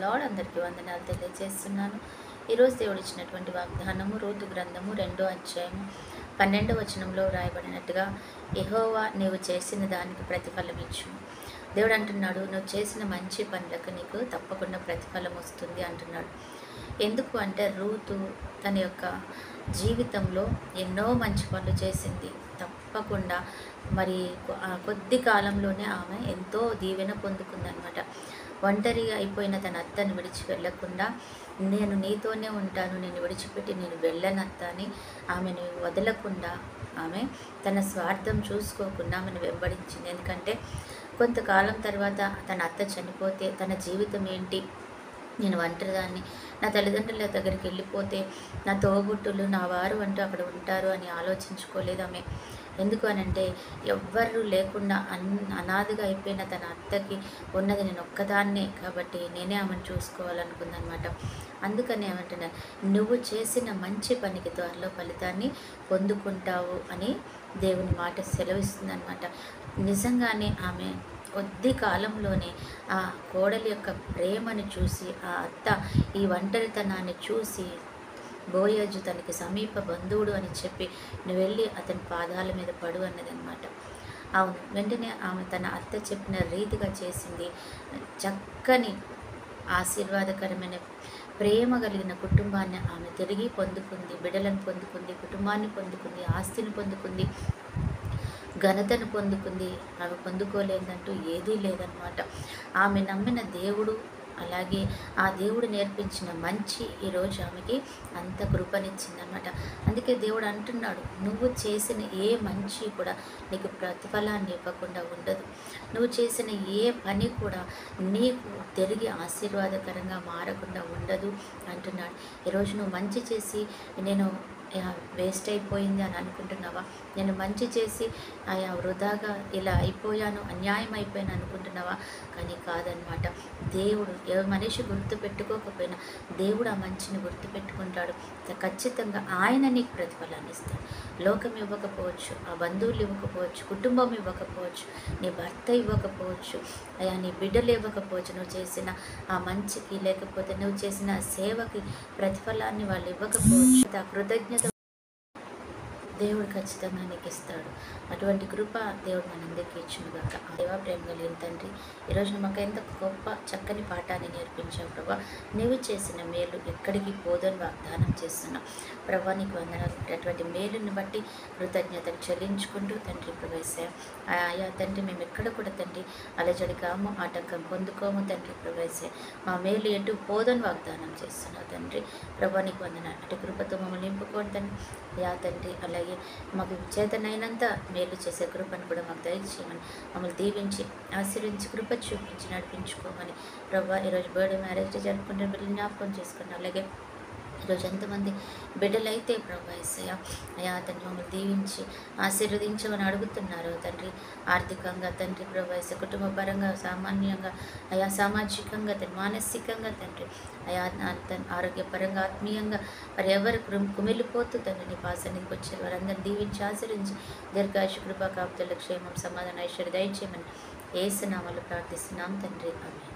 Lord అందరికీ వందనాలు తెలియజేస్తున్నాను. ఈరోజు దేవుడు ఇచ్చినటువంటి వాగ్దానము రూతు గ్రంథము 2వ అధ్యాయము 12వ వచనంలో రాయబడినట్టుగా, యెహోవా నీవు చేసిన దానికి ప్రతిఫలం ఇచ్చుము. దేవుడు అంటున్నాడు, నువ్వు చేసిన మంచి పనులకు నీకు తప్పకుండా ప్రతిఫలం వస్తుంది అంటున్నాడు. ఎందుకు అంటే రూతు తన యొక్క జీవితంలో ఎన్నో మంచి పనులు చేసింది. తప్పకుండా మరి కొద్ది కాలంలోనే ఆమె ఎంతో దీవెన పొందుకుందనమాట. ఒంటరిగా అయిపోయిన తన అత్తను విడిచి వెళ్ళకుండా, నేను నీతోనే ఉంటాను, నేను విడిచిపెట్టి నేను వెళ్ళనత్త అని ఆమెను వదలకుండా, ఆమె తన స్వార్థం చూసుకోకుండా ఆమెను వెంబడించింది. ఎందుకంటే కొంతకాలం తర్వాత తన అత్త చనిపోతే తన జీవితం ఏంటి, నేను ఒంటరిదాన్ని, నా తల్లిదండ్రుల దగ్గరికి వెళ్ళిపోతే నా తోబుట్టులు నా వారు అంటూ అక్కడ ఉంటారు అని ఆలోచించుకోలేదు ఆమె. ఎందుకు అనంటే ఎవ్వరు లేకుండా అనాథగా అయిపోయిన తన అత్తకి ఉన్నది నేను ఒక్కదాన్నే కాబట్టి నేనే ఆమెను చూసుకోవాలనుకుందనమాట. అందుకని ఏమంటున్నా, నువ్వు చేసిన మంచి పనికి త్వరలో ఫలితాన్ని పొందుకుంటావు అని దేవుని మాట సెలవిస్తుందనమాట. నిజంగానే ఆమె కొద్ది కాలంలోనే ఆ కోడలి యొక్క ప్రేమను చూసి, ఆ అత్త ఈ ఒంటరితనాన్ని చూసి, బోయజు తనకి సమీప బంధువుడు అని చెప్పి నువ్వు వెళ్ళి అతని పాదాల మీద పడు అన్నదనమాట. అవును, వెంటనే ఆమె తన అత్త చెప్పిన రీతిగా చేసింది. చక్కని ఆశీర్వాదకరమైన ప్రేమ కలిగిన కుటుంబాన్ని ఆమె తిరిగి పొందుకుంది. బిడ్డలను పొందుకుంది, కుటుంబాన్ని పొందుకుంది, ఆస్తిని పొందుకుంది, ఘనతను పొందుకుంది. ఆమె పొందుకోలేదంటూ ఏదీ లేదనమాట. ఆమె నమ్మిన దేవుడు, అలాగే ఆ దేవుడు నేర్పించిన మంచి ఈరోజు ఆమెకి అంత కృపనిచ్చిందనమాట. అందుకే దేవుడు అంటున్నాడు, నువ్వు చేసిన ఏ మంచి కూడా నీకు ప్రతిఫలాన్ని ఇవ్వకుండా ఉండదు. నువ్వు చేసిన ఏ పని కూడా నీకు తిరిగి ఆశీర్వాదకరంగా మారకుండా ఉండదు అంటున్నాడు. ఈరోజు నువ్వు మంచి చేసి నేను వేస్ట్ అయిపోయింది అని అనుకుంటున్నావా? నేను మంచి చేసి వృధాగా ఇలా అయిపోయాను, అన్యాయం అయిపోయాను అనుకుంటున్నావా? కానీ కాదనమాట. దేవుడు ఏ మనిషి గుర్తు పెట్టుకోకపోయినా దేవుడు ఆ మంచిని గుర్తు పెట్టుకుంటాడు. ఖచ్చితంగా ఆయన నీకు ప్రతిఫలాన్ని ఇస్తాడు. లోకం ఇవ్వకపోవచ్చు, ఆ బంధువులు ఇవ్వకపోవచ్చు, కుటుంబం ఇవ్వకపోవచ్చు, నీ భర్త ఇవ్వకపోవచ్చు, నీ బిడ్డలు ఇవ్వకపోవచ్చు, నువ్వు చేసిన ఆ మంచికి లేకపోతే నువ్వు చేసిన సేవకి ప్రతిఫలాన్ని వాళ్ళు ఇవ్వకపోవచ్చు. ఆ కృతజ్ఞత దేవుడు ఖచ్చితంగా నీకు ఇస్తాడు. అటువంటి కృప దేవుడు మనందరికీ ఇచ్చునుగాక. దేవా, ప్రేమ కలిగిన తండ్రి, ఈరోజు మాకు ఎంత గొప్ప చక్కని పాఠాన్ని నేర్పించావు ప్రభా. నువ్వు చేసిన మేలు ఎక్కడికి పోదని వాగ్దానం చేస్తున్నావు ప్రభా. నీకు వందనాలు. అటువంటి మేలుని బట్టి కృతజ్ఞతలు చెల్లించుకుంటూ తండ్రి ప్రవేశాం. ఆయా తండ్రి, మేము ఎక్కడ కూడా తండ్రి అలజడి కాము, ఆటంకం పొందుకోము తండ్రి ప్రవేశాం. మా మేలు ఎటు పోదని వాగ్దానం చేస్తున్నావు తండ్రి ప్రభా. నీకు వందనాలు. అటు కృపతో మమ్మల్ని నింపుకోండి తండ్రి. యా తండ్రి, అలాగే మాకు చేతనైనంత మేలు చేసే కృపను కూడా మాకు దయచేయమని, మమ్మల్ని దీవించి ఆశీర్వించి కృప చూపించి నడిపించుకోమని ప్రభా. ఈరోజు బర్త్డే మ్యారేజ్ డే జరుపుకుంటే బిడ్డలు జ్ఞాపకం చేసుకుని, అలాగే ఈరోజు ఎంతమంది బిడ్డలైతే ప్రభా యేసయ్య అయా తండ్రి మమ్మల్ని దీవించి ఆశీర్వదించమని అడుగుతున్నారు తండ్రి. ఆర్థికంగా తండ్రి ప్రభా యేసయ్య, కుటుంబ పరంగా, సామాన్యంగా, అయా సామాజికంగా తండ్రి, మానసికంగా తండ్రి, అయా ఆరోగ్యపరంగా, ఆత్మీయంగా మరి ఎవరు కుమిలిపోతూ తండ్రి నీ పాసనికి వచ్చారు వారందరినీ దీవించి ఆశీర్వించి దీర్ఘాయుష కృపా కాపుదల క్షేమం సమాధాన ఐశ్వర్య దయచేయమని యేసు నామములో ప్రార్థిస్తున్నాం తండ్రి. ఆమేన్.